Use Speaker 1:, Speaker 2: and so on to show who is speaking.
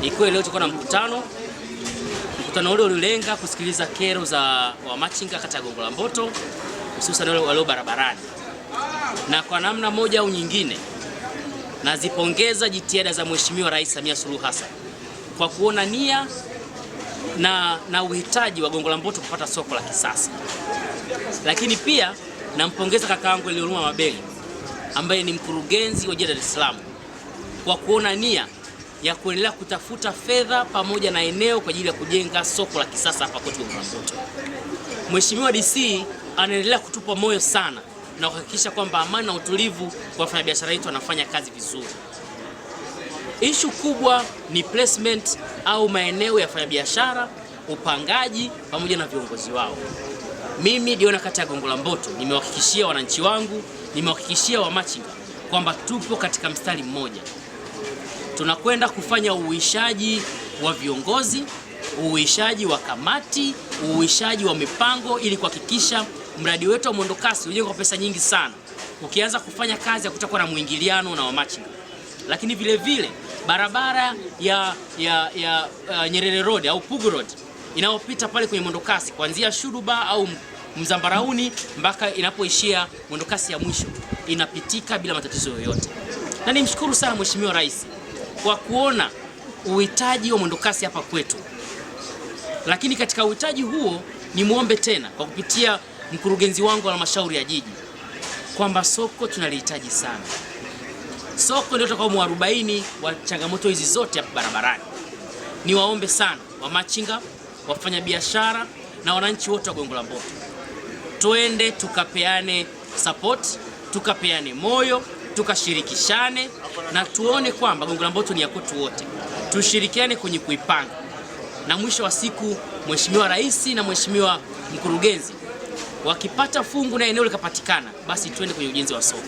Speaker 1: Ikiwa leo tuko na mkutano ule ulilenga kusikiliza kero za wamachinga kata ya Gongo la Mboto, hususan wale walio barabarani, na kwa namna moja au nyingine nazipongeza jitihada za Mheshimiwa Rais Samia Suluhu Hassan kwa kuona nia na uhitaji wa Gongo la Mboto kupata soko la kisasa. Lakini pia nampongeza kakaangu Elioruma Mabeli ambaye ni mkurugenzi wa jiji la Dar es Salaam kwa kuona nia ya kuendelea kutafuta fedha pamoja na eneo kwa ajili ya kujenga soko la kisasa hapa kwetu Gongo la Mboto. Mheshimiwa DC anaendelea kutupa moyo sana na kuhakikisha kwamba amani na utulivu kwa wafanyabiashara wetu wanafanya kazi vizuri. Issue kubwa ni placement au maeneo ya wafanyabiashara, upangaji pamoja na viongozi wao. Mimi Diona kata ya Gongo la Mboto nimewahakikishia wananchi wangu, nimewahakikishia wamachinga kwamba tupo katika mstari mmoja. Tunakwenda kufanya uhuishaji wa viongozi, uhuishaji wa kamati, uhuishaji wa mipango ili kuhakikisha mradi wetu wa mwendokasi ujengwa kwa pesa nyingi sana. Ukianza kufanya kazi hakutakuwa na mwingiliano na wamachinga. Lakini vile vile barabara ya Nyerere Road au Pugu Road inayopita pale kwenye mwendokasi kuanzia Shuruba au Mzambarauni mpaka inapoishia mwendokasi ya mwisho inapitika bila matatizo yoyote. Na nimshukuru sana Mheshimiwa Rais kwa kuona uhitaji wa mwendokasi hapa kwetu. Lakini katika uhitaji huo ni muombe tena kwa kupitia mkurugenzi wangu wa halmashauri ya jiji kwamba soko tunalihitaji sana. Soko ndio utakao mwarobaini wa changamoto hizi zote hapa barabarani. Niwaombe sana wamachinga, wafanya biashara na wananchi wote wa Gongo la Mboto, twende tukapeane support, tukapeane moyo, tukashirikishane na tuone kwamba Gongo la Mboto ni ya kwetu wote. Tushirikiane kwenye kuipanga, na mwisho wa siku Mheshimiwa Rais na Mheshimiwa mkurugenzi wakipata fungu na eneo likapatikana, basi twende kwenye ujenzi wa soko.